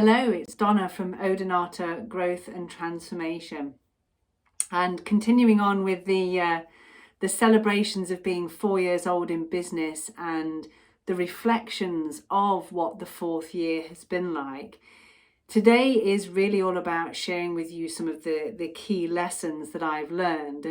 Hello, it's Donna from Odonnata Growth and Transformation. And continuing on with the celebrations of being 4 years old in business and the reflections of what the fourth year has been like. Today is really all about sharing with you some of the key lessons that I've learned.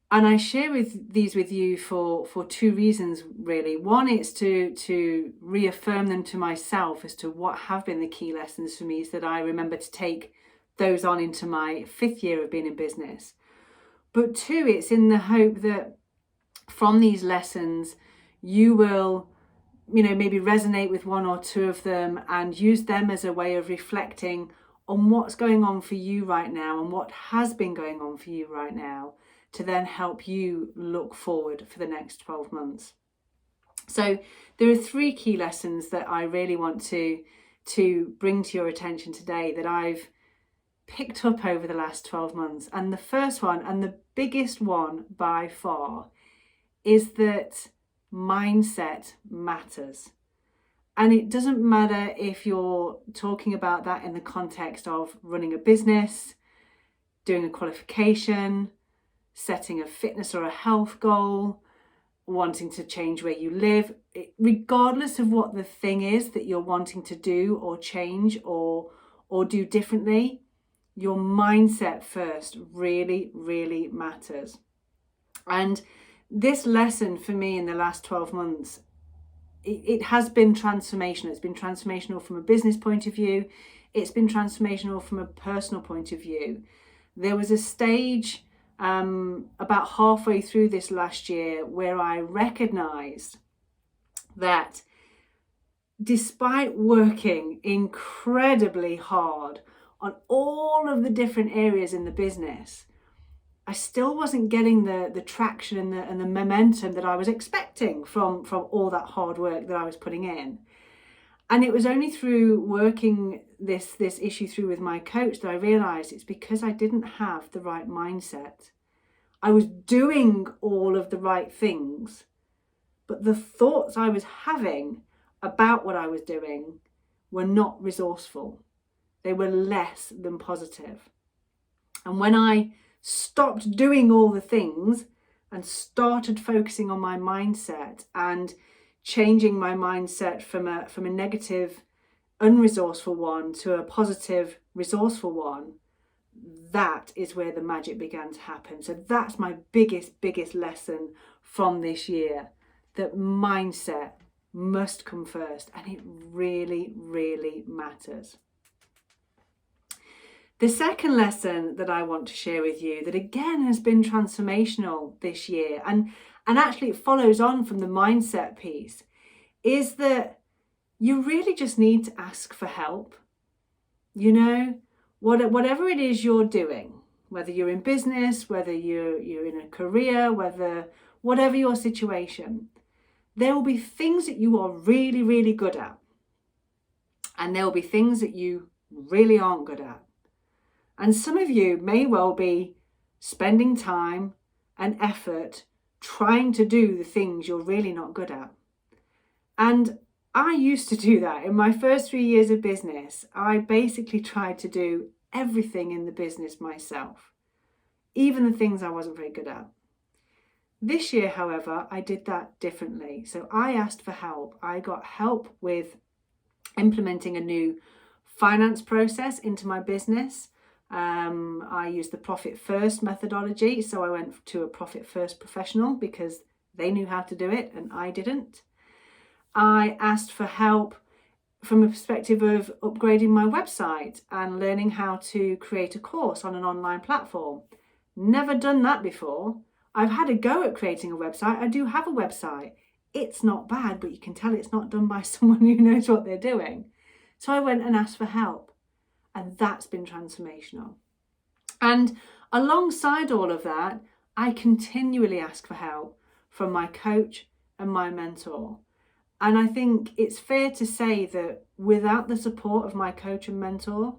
And I share these with you for two reasons, really. One, it's to reaffirm them to myself as to what have been the key lessons for me, so that I remember to take those on into my fifth year of being in business. But two, it's in the hope that from these lessons, you will, maybe resonate with one or two of them and use them as a way of reflecting on what's going on for you right now and what has been going on for you right now, to then help you look forward for the next 12 months. So there are three key lessons that I really want to bring to your attention today that I've picked up over the last 12 months. And the first one, and the biggest one by far, is that mindset matters. And it doesn't matter if you're talking about that in the context of running a business, doing a qualification, setting a fitness or a health goal, wanting to change where you live. Regardless of what the thing is that you're wanting to do or change or do differently, your mindset first really, really matters. And this lesson for me in the last 12 months, it has been transformational. It's been transformational from a business point of view. It's been transformational from a personal point of view. There was a stage about halfway through this last year where I recognized that despite working incredibly hard on all of the different areas in the business, I still wasn't getting the traction and the momentum that I was expecting from all that hard work that I was putting in. And it was only through working this issue through with my coach that I realized it's because I didn't have the right mindset. I was doing all of the right things, but the thoughts I was having about what I was doing were not resourceful. They were less than positive. And when I stopped doing all the things and started focusing on my mindset and changing my mindset from a negative, unresourceful one to a positive, resourceful one, that is where the magic began to happen. So that's my biggest lesson from this year, that mindset must come first, and it really, really matters. The second lesson that I want to share with you, that again has been transformational this year, and actually it follows on from the mindset piece, is that you really just need to ask for help. Whatever it is you're doing, whether you're in business, whether you're in a career, whatever your situation, there will be things that you are really, really good at. And there will be things that you really aren't good at. And some of you may well be spending time and effort trying to do the things you're really not good at. And I used to do that. In my first 3 years of business, I basically tried to do everything in the business myself, even the things I wasn't very good at. This year, however, I did that differently. So I asked for help. I got help with implementing a new finance process into my business. I used the profit first methodology. So I went to a profit first professional because they knew how to do it and I didn't. I asked for help from a perspective of upgrading my website and learning how to create a course on an online platform. Never done that before. I've had a go at creating a website. I do have a website. It's not bad, but you can tell it's not done by someone who knows what they're doing. So I went and asked for help, and that's been transformational. And alongside all of that, I continually ask for help from my coach and my mentor. And I think it's fair to say that without the support of my coach and mentor,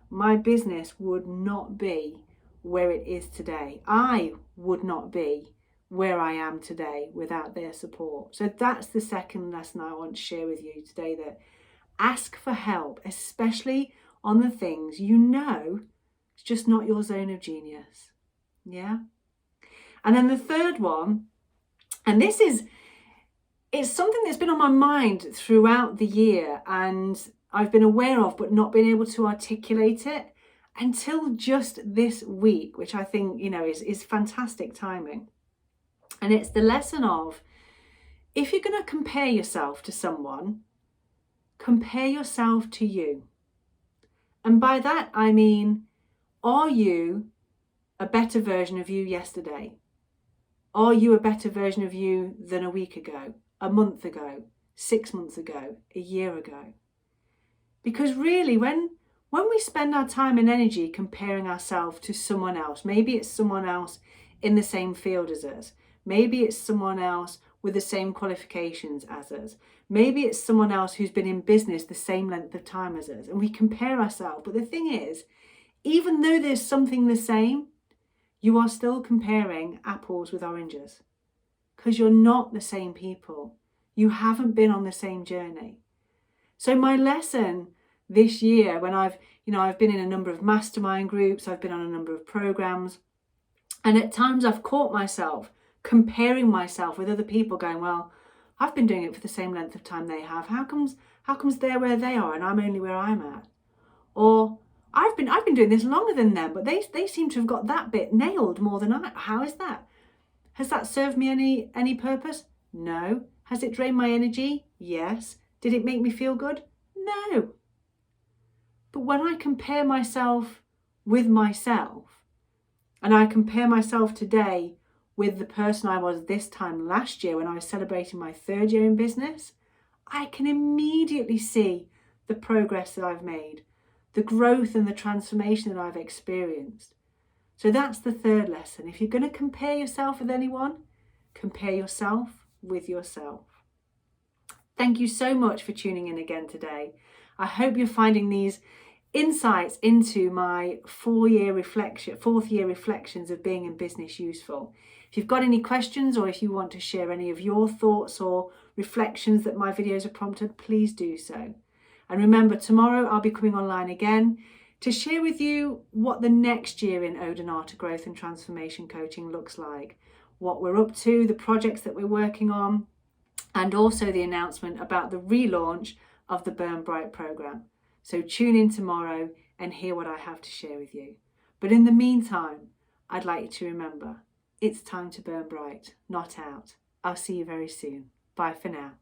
my business would not be where it is today. I would not be where I am today without their support. So that's the second lesson I want to share with you today, that Ask for help, especially on the things you know it's just not your zone of genius. Yeah. And then the third one, and it's something that's been on my mind throughout the year and I've been aware of, but not been able to articulate it until just this week, which I think, is fantastic timing. And it's the lesson of, if you're going to compare yourself to someone, compare yourself to you. And by that, I mean, are you a better version of you yesterday? Are you a better version of you than a week ago, a month ago, 6 months ago, a year ago? Because really, when we spend our time and energy comparing ourselves to someone else, maybe it's someone else in the same field as us, maybe it's someone else with the same qualifications as us, maybe it's someone else who's been in business the same length of time as us, and we compare ourselves. But the thing is, even though there's something the same, you are still comparing apples with oranges, because you're not the same people. You haven't been on the same journey. So my lesson this year, when I've been in a number of mastermind groups, I've been on a number of programs, and at times I've caught myself comparing myself with other people, going, well, I've been doing it for the same length of time they have. How comes they're where they are and I'm only where I'm at? Or I've been doing this longer than them, but they seem to have got that bit nailed more than I. How is that? Has that served me any purpose? No. Has it drained my energy? Yes. Did it make me feel good? No. But when I compare myself with myself, and I compare myself today with the person I was this time last year when I was celebrating my 3rd year in business, I can immediately see the progress that I've made, the growth and the transformation that I've experienced. So that's the third lesson. If you're going to compare yourself with anyone, compare yourself with yourself. Thank you so much for tuning in again today. I hope you're finding these insights into my 4th year reflections of being in business useful. If you've got any questions, or if you want to share any of your thoughts or reflections that my videos have prompted, please do so. And remember, tomorrow I'll be coming online again to share with you what the next year in Odonnata Growth and Transformation Coaching looks like, what we're up to, the projects that we're working on, and also the announcement about the relaunch of the Burn Bright programme. So tune in tomorrow and hear what I have to share with you. But in the meantime, I'd like you to remember, it's time to burn bright, not out. I'll see you very soon. Bye for now.